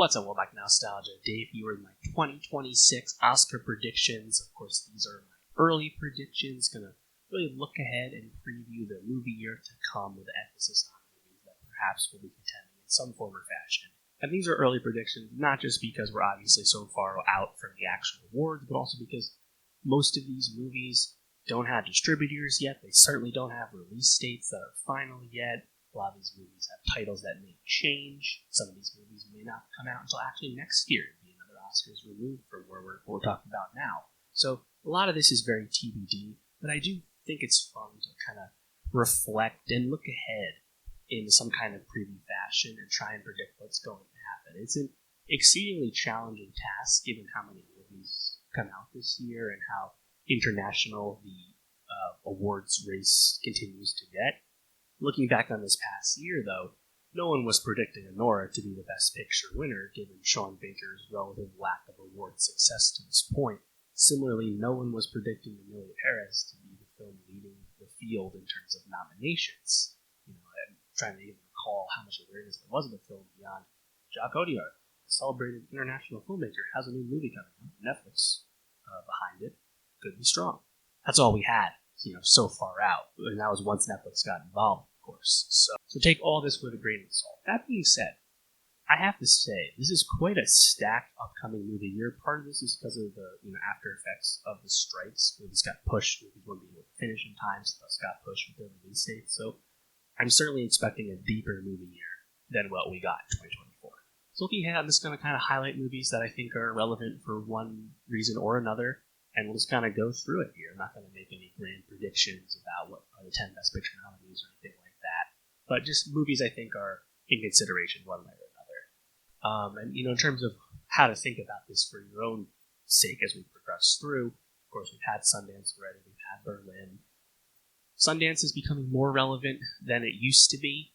What's up, welcome back to Nowstalgia. Dave here with my 2026 Oscar predictions. Of course, these are my early predictions. Gonna really look ahead and preview the movie year to come with emphasis on movies that perhaps will be contending in some form or fashion. And these are early predictions, not just because we're obviously so far out from the actual awards, but also because most of these movies don't have distributors yet. They certainly don't have release dates that are final yet. A lot of these movies have titles that may change. Some of these movies may not come out until actually next year. It'd be another Oscars removed from where we're talking about now. So a lot of this is very TBD, but I do think it's fun to kind of reflect and look ahead in some kind of preview fashion and try and predict what's going to happen. It's an exceedingly challenging task given how many movies come out this year and how international the awards race continues to get. Looking back on this past year, though, no one was predicting Auteur to be the Best Picture winner, given Sean Baker's relative lack of award success to this point. Similarly, no one was predicting Emilia Perez to be the film leading the field in terms of nominations. I'm trying to even recall how much awareness there was of the film beyond Jacques Auteur, a celebrated international filmmaker, has a new movie coming out. Netflix behind it could be strong. That's all we had, so far out, and that was once Netflix got involved. Course. So take all this with a grain of salt. That being said, I have to say this is quite a stacked upcoming movie year. Part of this is because of the after effects of the strikes. Movies got pushed. Movies weren't able to finish in time, so thus got pushed with their release dates. So I'm certainly expecting a deeper movie year than what we got in 2024. So looking ahead, I'm just going to kind of highlight movies that I think are relevant for one reason or another, and we'll just kind of go through it here. I'm not going to make any grand predictions about what are the 10 Best Picture nominees or anything like that, but just movies I think are in consideration one way or another. And in terms of how to think about this for your own sake as we progress through, of course, we've had Sundance already, we've had Berlin. Sundance is becoming more relevant than it used to be,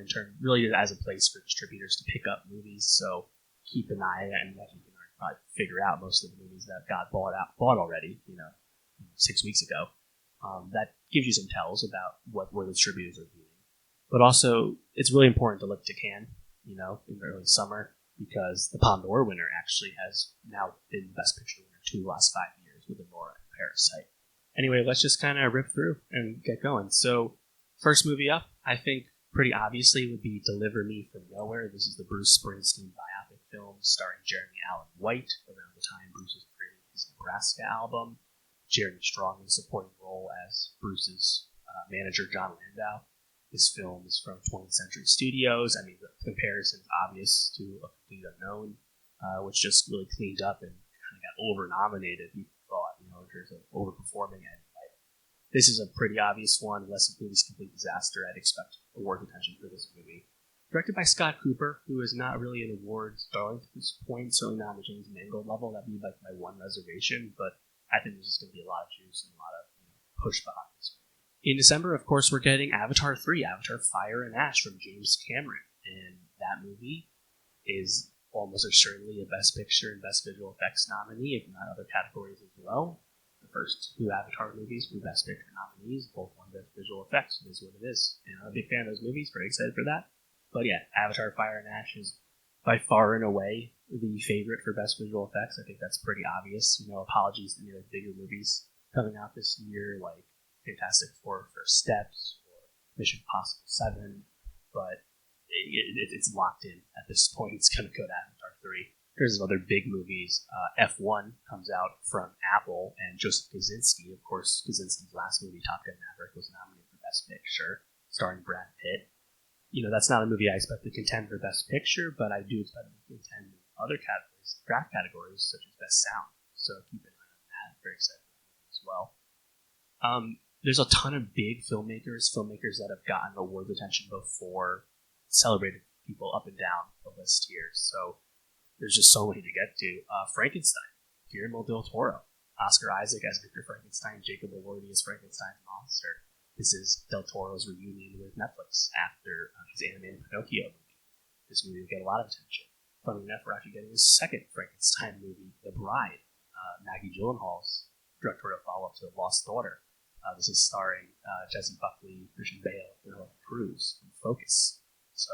in terms really as a place for distributors to pick up movies. So keep an eye, and as you can probably figure out, most of the movies that got bought already, 6 weeks ago. That gives you some tells about where the distributors are viewing. But also, it's really important to look to Cannes, in the early summer, because the Palme d'Or winner actually has now been the Best Picture winner 2 of the last 5 years with Auteur and Parasite. Anyway, let's just kind of rip through and get going. So, first movie up, I think pretty obviously would be Deliver Me From Nowhere. This is the Bruce Springsteen biopic film starring Jeremy Allen White around the time Bruce was creating his Nebraska album. Jeremy Strong in a supporting role as Bruce's manager, John Landau. This film is from 20th Century Studios. I mean, the comparison is obvious to A Complete Unknown, which just really cleaned up and kind of got over-nominated, people thought, in terms of overperforming it. This is a pretty obvious one. Unless the movie's a complete disaster, I'd expect award attention for this movie. Directed by Scott Cooper, who is not really an awards darling at this point, certainly not on the James Mangold level. That'd be like my one reservation, but I think there's just going to be a lot of juice and a lot of push behind this movie. In December, of course, we're getting Avatar 3, Avatar Fire and Ash from James Cameron, and that movie is almost assuredly a Best Picture and Best Visual Effects nominee, if not other categories as well. The first 2 Avatar movies were Best Picture nominees, both won Best Visual Effects. It is what it is. And I'm a big fan of those movies, very excited for that. But yeah, Avatar Fire and Ash is by far and away the favorite for Best Visual Effects. I think that's pretty obvious. Apologies to the bigger movies coming out this year, like Fantastic Four: First Steps or Mission Impossible 7, but it's locked in at this point. It's going to go to Avatar 3. There's other big movies. F1 comes out from Apple, and Joseph Kosinski, of course, Kosinski's last movie, Top Gun Maverick, was nominated for Best Picture, starring Brad Pitt. That's not a movie I expect to contend for Best Picture, but I do expect it to contend in other categories, draft categories, such as Best Sound. So keep an eye on that. I'm very excited for that movie as well. There's a ton of big filmmakers that have gotten awards attention before, celebrated people up and down the list here. So there's just so many to get to. Frankenstein, Guillermo del Toro, Oscar Isaac as Victor Frankenstein, Jacob Elordi as Frankenstein's monster. This is Del Toro's reunion with Netflix after his animated Pinocchio movie. This movie will get a lot of attention. Funny enough, we're actually getting his second Frankenstein movie, The Bride, Maggie Gyllenhaal's directorial follow-up to The Lost Daughter. This is starring Jessie Buckley, Christian Bale, and Penelope Cruz from Focus. So,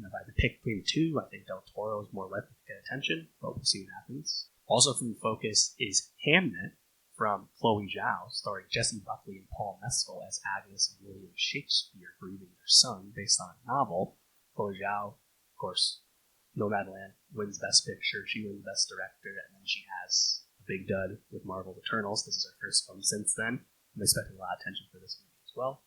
if I had to pick between the two, I think Del Toro is more likely to get attention, but we'll see what happens. Also from Focus is Hamnet from Chloe Zhao, starring Jessie Buckley and Paul Mescal as Agnes and William Shakespeare grieving their son based on a novel. Chloe Zhao, of course, Nomadland wins Best Picture, she wins Best Director, and then she has a big dud with Marvel's Eternals. This is her first film since then. I'm expecting a lot of attention for this movie as well.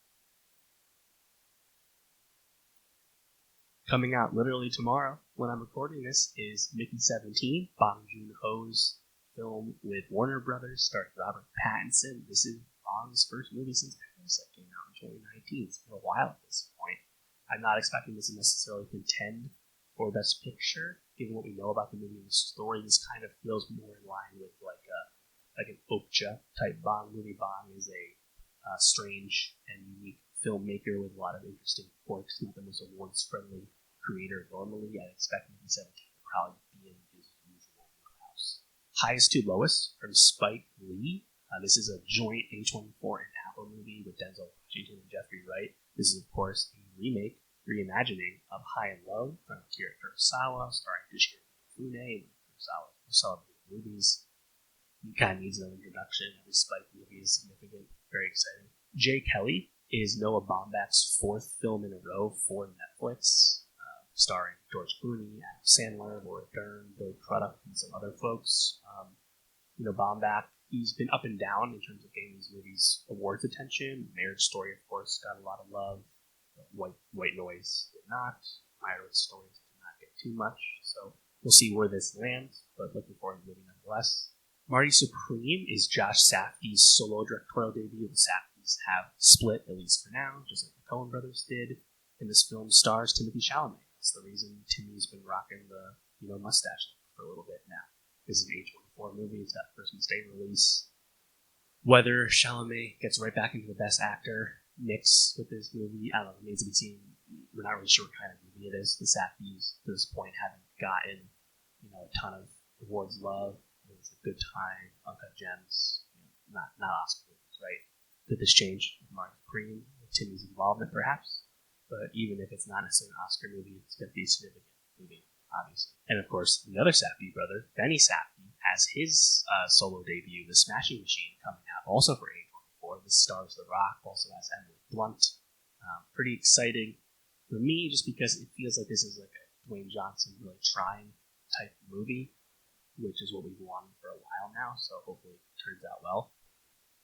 Coming out literally tomorrow when I'm recording this is Mickey 17, Bong Joon-ho's film with Warner Brothers, starring Robert Pattinson. This is Bong's first movie since Parasite came out in 2019. It's been a while at this point. I'm not expecting this to necessarily contend for Best Picture, given what we know about the movie and the story. This kind of feels more in line with like an Okja type Bong movie. Bong is a strange and unique filmmaker with a lot of interesting quirks. Not the most awards-friendly creator normally. I expect Mickey 17 to probably be in his usual wheelhouse. Highest to Lowest from Spike Lee. This is a joint A24 and Apple movie with Denzel Washington and Jeffrey Wright. This is, of course, a reimagining of High and Low from Akira Kurosawa, starring Toshiro Mifune, one of Kurosawa's most celebrated movies. He kind of needs no introduction. Every Spike movie is significant, very exciting. Jay Kelly is Noah Baumbach's fourth film in a row for Netflix, starring George Clooney, Adam Sandler, Laura Dern, Billy Crudup, and some other folks. Baumbach, he's been up and down in terms of getting these movies awards attention. Marriage Story, of course, got a lot of love. White Noise did not. Myra's Stories did not get too much. So we'll see where this lands, but looking forward to the movie nonetheless. Marty Supreme is Josh Safdie's solo directorial debut. The Safdies have split, at least for now, just like the Coen brothers did. And this film stars Timothée Chalamet. That's the reason Timmy's been rocking the mustache for a little bit now. This is an A24 movie. It's got Christmas Day release. Whether Chalamet gets right back into the Best Actor mix with this movie, I don't know. It needs to be seen. We're not really sure what kind of movie it is. The Safdies, to this point, haven't gotten a ton of awards love. It's a Good Time, Uncut Gems, not Oscar movies, right? Could this change with Marty Supreme, with Timmy's involvement, perhaps? But even if it's not necessarily an Oscar movie, it's going to be a significant movie, obviously. And of course, the other Safdie brother, Benny Safdie, has his solo debut, The Smashing Machine, coming out also for A24. This stars The Rock, also has Emily Blunt. Pretty exciting for me, just because it feels like this is like a Dwayne Johnson really trying type movie, which is what we've wanted for a while now, so hopefully it turns out well.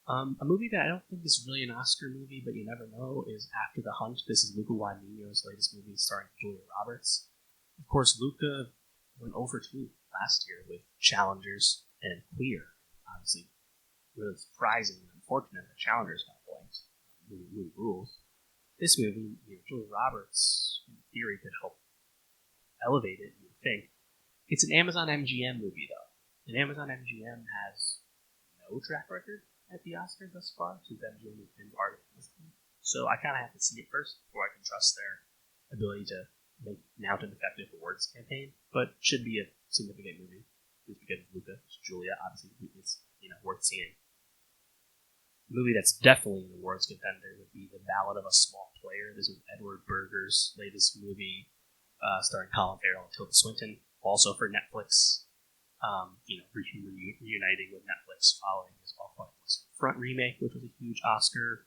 A movie that I don't think is really an Oscar movie, but you never know, is After the Hunt. This is Luca Guadagnino's latest movie starring Julia Roberts. Of course, Luca went over 2 last year with Challengers and Queer. Obviously, really surprising and unfortunate that Challengers got blanked. Movie rules. This movie, Julia Roberts, in theory, could help elevate it, you would think. It's an Amazon MGM movie, though. And Amazon MGM has no track record at the Oscars thus far, since MGM has been part of this thing. So I kind of have to see it first before I can trust their ability to mount an effective awards campaign. But should be a significant movie, just because of Luca, Julia. Obviously, it's worth seeing. A movie that's definitely an awards contender would be The Ballad of a Small Player. This was Edward Berger's latest movie, starring Colin Farrell and Tilda Swinton. Also for Netflix, reuniting with Netflix following his All Quiet on the Western Front remake, which was a huge Oscar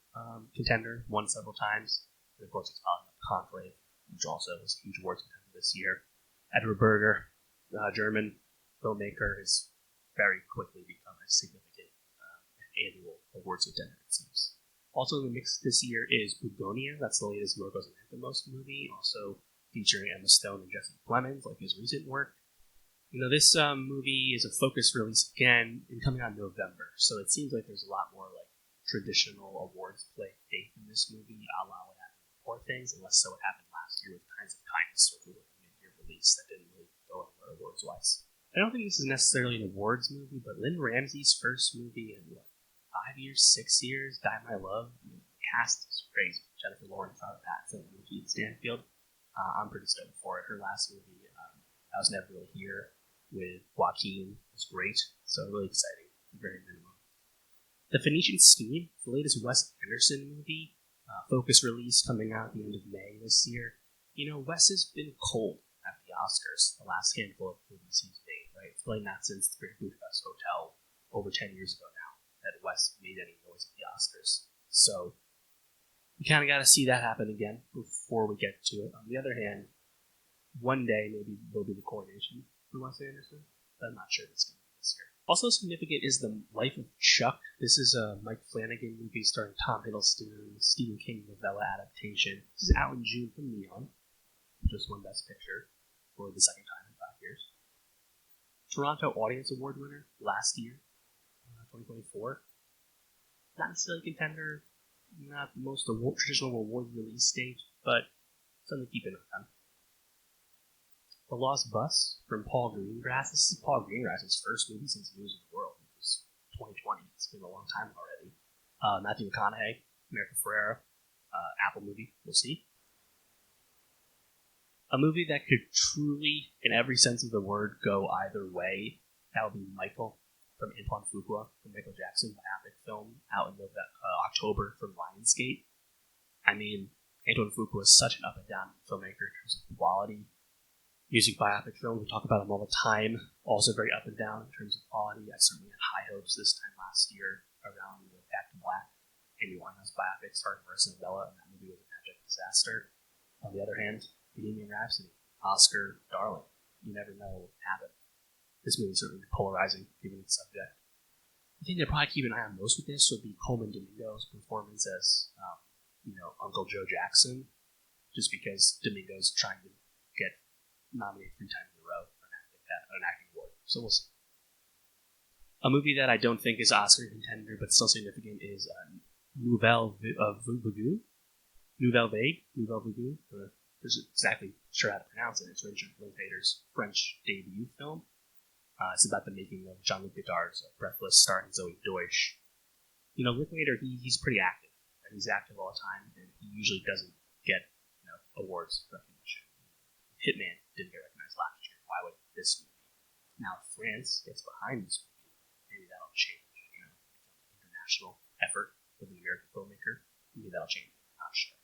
contender, won several times. And of course, it's following up Conclave, which also was a huge awards contender this year. Edward Berger, German filmmaker, has very quickly become a significant annual awards contender, it seems. Also in the mix this year is Begonia. That's the latest Yorgos Lanthimos movie, also featuring Emma Stone and Jesse Plemons, like his recent work. This movie is a focus release again and coming out in November, so it seems like there's a lot more like traditional awards play faith in this movie, a la what happened with Poor Things, and less so what happened last year with Kinds of Kindness, which was a mid-year release that didn't really go anywhere awards-wise. I don't think this is necessarily an awards movie, but Lynn Ramsey's first movie in 5 years, 6 years, Die My Love. The cast is crazy. Jennifer Lawrence, Robert Pattinson, and Keith Stanfield. I'm pretty stoked for it. Her last movie, I Was Never Really Here, with Joaquin, was great. So really exciting, very minimum. The Phoenician Scheme, the latest Wes Anderson movie, focus release coming out at the end of May this year. Wes has been cold at the Oscars the last handful of movies he's made, right? It's really not since The Great Budapest Hotel over 10 years ago now that Wes made any noise at the Oscars. So we kind of got to see that happen again before we get to it. On the other hand, one day maybe there'll be the coronation for Wes Anderson, but I'm not sure if it's going to be this year. Also significant is The Life of Chuck. This is a Mike Flanagan movie starring Tom Hiddleston, Stephen King novella adaptation. This is out in June from Neon. Just won Best Picture for the second time in 5 years. Toronto Audience Award winner last year, 2024. Not necessarily a contender, not the most traditional award release date, but something to keep in mind. The Lost Bus from Paul Greengrass. This is Paul Greengrass's first movie since News of the World. It was 2020. It's been a long time already. Matthew McConaughey, America Ferrera, Apple movie. We'll see. A movie that could truly, in every sense of the word, go either way. That would be Michael from Antoine Fuqua, the Michael Jackson biopic film, out in October from Lionsgate. I mean, Antoine Fuqua is such an up and down filmmaker in terms of quality. Music biopic films, we talk about them all the time. Also very up and down in terms of quality. I certainly had high hopes this time last year around Back to Black, Amy Winehouse biopic starring Marissa Novella, and that movie was an abject disaster. On the other hand, Bohemian Rhapsody, Oscar darling. You never know what will happen. This movie is certainly polarizing, given its subject. The thing to probably keep an eye on most with this would be Coleman Domingo's performance as, Uncle Joe Jackson, just because Domingo's trying to get nominated 3 times in a row for an acting award. So we'll see. A movie that I don't think is Oscar contender, but still significant, is Nouvelle Vague. Nouvelle Vague. I'm exactly sure how to pronounce it. It's Richard Linklater's French debut film. It's about the making of Jean-Luc Godard's Breathless, starring Zoe Deutsch. Linklater, he's pretty active. And he's active all the time, and he usually doesn't get awards recognition. Hitman didn't get recognized last year. Why would this movie? Now France gets behind this movie. Maybe that'll change. It's an international effort with an American filmmaker. Maybe that'll change. I'm not sure.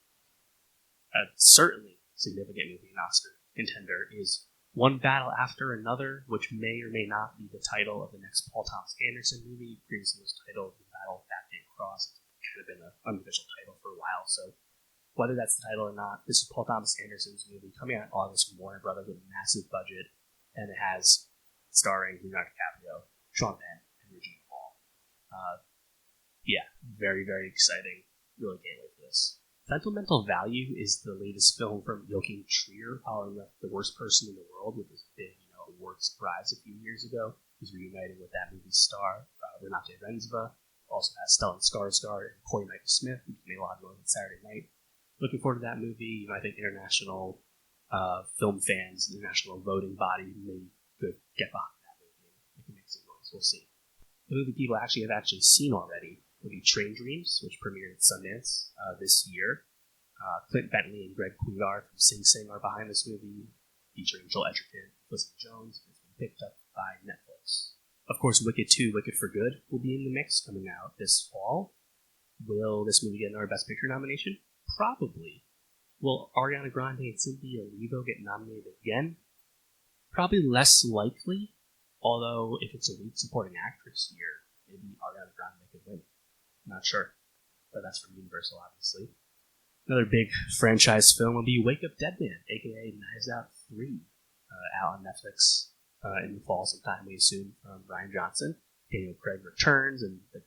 Certainly significant movie and Oscar contender is One Battle After Another, which may or may not be the title of the next Paul Thomas Anderson movie. Previously was titled The Battle of Baghdad Cross. It's kind of been an unofficial title for a while, so whether that's the title or not, this is Paul Thomas Anderson's movie coming out in August from Warner Brothers with a massive budget, and it has starring Leonardo DiCaprio, Sean Penn, and Regina Hall. Very, very exciting. Really can't wait for this. Sentimental Value is the latest film from Joachim Trier, following the worst person in the world with this big, award surprise a few years ago. He's reuniting with that movie's star, Renate Renzva. Also has Stellan Skarsgård and Corey Michael-Smith, who made a lot of noise on Saturday night. Looking forward to that movie. I think international film fans, international voting body may could get behind that movie. It can make some noise. We'll see. The movie people have actually seen already would be Train Dreams, which premiered at Sundance this year. Clint Bentley and Greg Couillard from Sing Sing are behind this movie, featuring Joel Edgerton and Felicity Jones. It's been picked up by Netflix. Of course, Wicked 2, Wicked for Good will be in the mix coming out this fall. Will this movie get another Best Picture nomination? Probably. Will Ariana Grande and Cynthia Erivo get nominated again? Probably less likely, although if it's a lead supporting actress year, maybe Ariana Grande could win. Not sure, but that's from Universal, obviously. Another big franchise film will be Wake Up Dead Man, aka Knives Out 3, out on Netflix in the fall sometime, we assume, from Rian Johnson. Daniel Craig returns, and the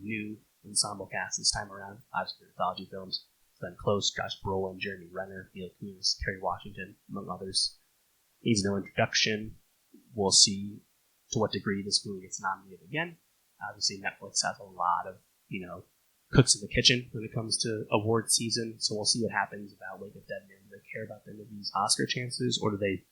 new ensemble cast this time around, obviously anthology films. Glenn Close, Josh Brolin, Jeremy Renner, Mila Kunis, Kerry Washington, among others. Needs no introduction. We'll see to what degree this movie gets nominated again. Obviously, Netflix has a lot of, cooks in the kitchen when it comes to award season, so we'll see what happens about Wake Up Dead Man. Do they care about the movie's Oscar chances, or do they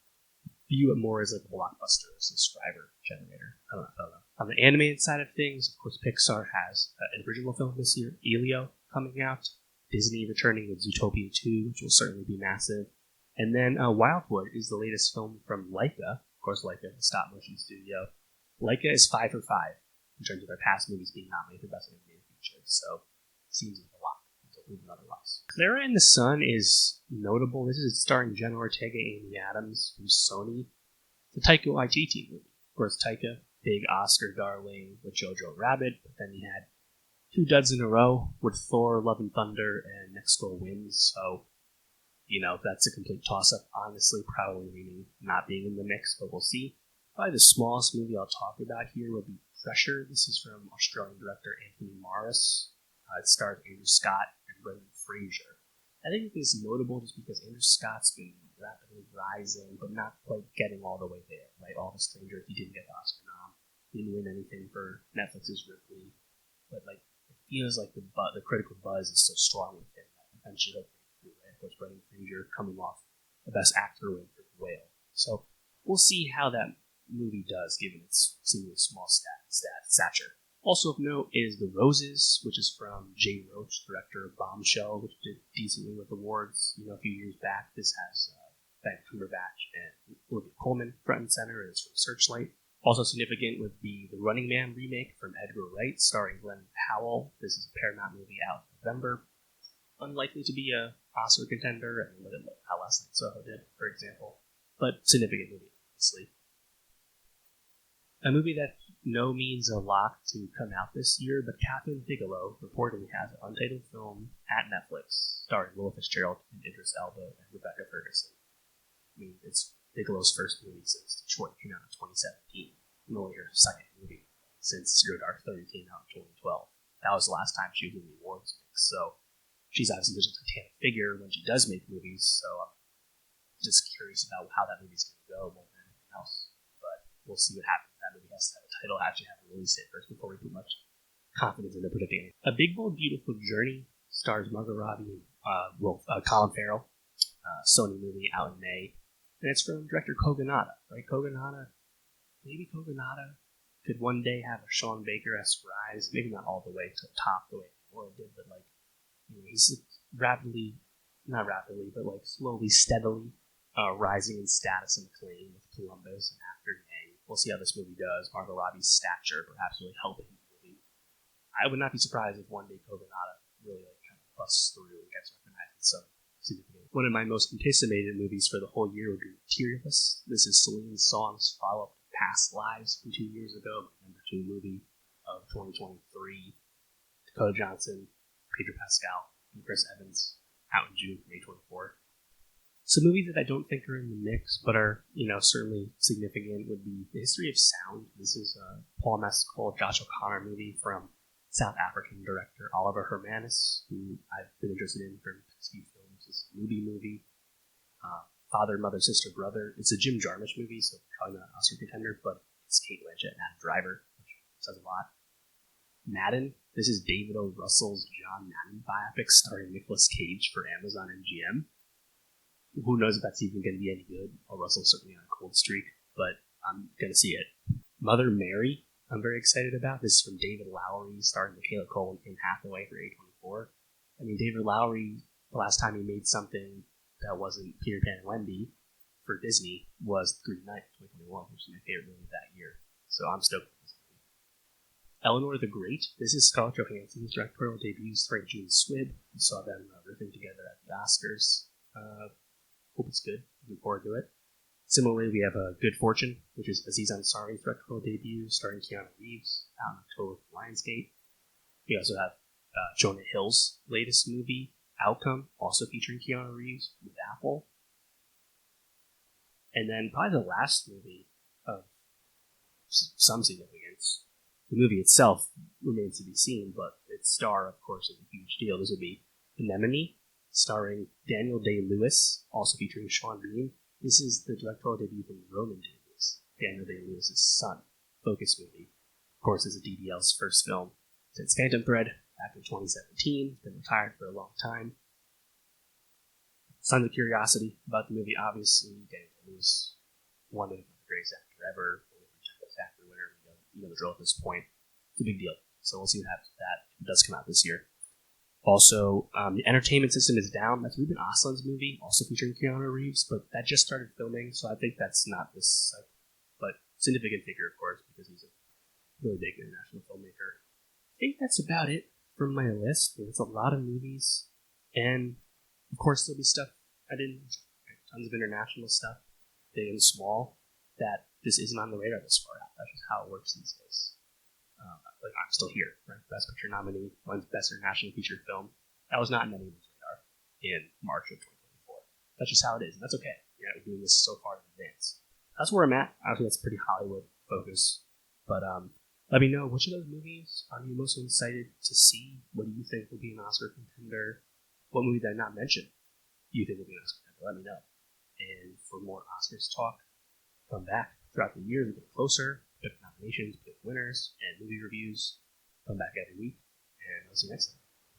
view it more as like a Blockbuster subscriber generator? I don't know. On the animated side of things, of course, Pixar has an original film this year, Elio, coming out. Disney returning with Zootopia 2, which will certainly be massive. And then Wildwood is the latest film from Laika. Of course, Laika is a stop-motion studio. Laika is 5 for 5 in terms of their past movies being nominated for Best Animated Feature, so it seems like a lot until proven otherwise. Clara in the Sun is notable. This is starring Jenna Ortega and Amy Adams from Sony. It's a Taika Waititi movie. Of course, Taika, big Oscar darling with Jojo Rabbit, but then he had 2 duds in a row with Thor, Love and Thunder, and Next Goal Wins, so, that's a complete toss-up. Honestly, probably leaning not being in the mix, but we'll see. Probably the smallest movie I'll talk about here would be Pressure. This is from Australian director Anthony Morris. It stars Andrew Scott and Brendan Fraser. I think it is notable just because Andrew Scott's been rapidly rising, but not quite getting all the way there, right? All the Stranger, he didn't get the Oscar nom. Didn't win anything for Netflix's Ripley. But, it feels like the critical buzz is so strong with him that eventually he'll break through, right? Of course, Brendan Fraser coming off the Best Actor win for The Whale. So, we'll see how that movie does, given its seemingly small stature. Also of note is The Roses, which is from Jay Roach, director of Bombshell, which did decently with awards. A few years back. This has Ben Cumberbatch and Olivia Colman front and center, and it's from Searchlight. Also significant would be the Running Man remake from Edgar Wright, starring Glenn Powell. This is a Paramount movie out in November. Unlikely to be a Oscar contender, and look at how Last Night Soho did, for example. But significant movie, obviously. A movie that no means a lock to come out this year, but Catherine Bigelow reportedly has an untitled film at Netflix starring Will Fitzgerald and Idris Elba and Rebecca Ferguson. It's Bigelow's first movie since Detroit came out in 2017, and only her second movie since Zero Dark 30 came out in 2012. That was the last time she was in the awards mix, so she's obviously just a titanic figure when she does make movies, so I'm just curious about how that movie's going to go more than anything else. But we'll see what happens. That movie has to have a title, actually have a release date first before we put much confidence into predicting it. A Big Bold Beautiful Journey stars Margot Robbie and Colin Farrell. Sony movie out in May. And it's from director Kogonada, right? Maybe Kogonada could one day have a Sean Baker-esque rise. Maybe not all the way to the top the way Laura did, but he's slowly, steadily rising in status and acclaim with Columbus and After Yang. We'll see how this movie does. Margot Robbie's stature perhaps really helping the movie. I would not be surprised if one day Kogonada really kind of busts through and gets recognized in some significant. One of my most anticipated movies for the whole year would be Materialists. This is Celine Song's follow-up to Past Lives from 2 years ago, my number 2 movie of 2023. Dakota Johnson, Pedro Pascal, and Chris Evans, out in June, May 24. Some movies that I don't think are in the mix, but are, certainly significant would be The History of Sound. This is a Paul Mescal, Josh O'Connor movie from South African director Oliver Hermanus, who I've been interested in for his few films. This movie, Father, Mother, Sister, Brother. It's a Jim Jarmusch movie, so probably not an Oscar contender, but it's Kate Blanchett and Adam Driver, which says a lot. Madden. This is David O. Russell's John Madden biopic starring Nicolas Cage for Amazon MGM. Who knows if that's even going to be any good? Russell's certainly on a cold streak, but I'm going to see it. Mother Mary, I'm very excited about. This is from David Lowery, starring Michaela Cole and Kim Hathaway for A24. David Lowery, the last time he made something that wasn't Peter Pan and Wendy for Disney was The Green Knight 2021, which is my favorite movie of that year. So I'm stoked with this movie. Eleanor the Great. This is Scarlett Johansson's directorial debut starring Gene Swib. We saw them riffing together at the Oscars. Hope it's good. Looking forward to it. Similarly, we have Good Fortune, which is Aziz Ansari's directorial debut, starring Keanu Reeves, out in October for Lionsgate. We also have Jonah Hill's latest movie, Outcome, also featuring Keanu Reeves with Apple. And then probably the last movie of some significance. The movie itself remains to be seen, but its star, of course, is a huge deal. This would be Anemone, starring Daniel Day-Lewis, also featuring Sean Bean. This is the directorial debut from Roman Day-Lewis, Daniel Day-Lewis' son, Focus movie. Of course, this is DDL's first film since Phantom Thread back in 2017. Been retired for a long time. Sons of Curiosity about the movie, obviously. Daniel Day-Lewis, one of the greatest actor ever, best actor winner. You know the drill at this point. It's a big deal. So we'll see what happens with that. It does come out this year. Also, The Entertainment System is Down. That's Ruben Östlund's movie, also featuring Keanu Reeves, but that just started filming, so I think that's not this, but significant figure, of course, because he's a really big international filmmaker. I think that's about it from my list. It's a lot of movies. And of course, there'll be stuff I didn't enjoy. Right? Tons of international stuff, big and small, that this isn't on the radar this far out. That's just how it works these days. Like I'm still here, right? Best Picture nominee, wins Best International Feature Film. That was not in anyone's radar in March of 2024. That's just how it is, and that's okay. We're doing this so far in advance. That's where I'm at. Obviously, that's pretty Hollywood focus. But let me know, which of those movies are you most excited to see? What do you think will be an Oscar contender? What movie did I not mention do you think will be an Oscar contender? Let me know. And for more Oscars talk, come back throughout the year. We get closer, pick nominations, pick winners, and movie reviews. Come back every week, and I'll see you next time.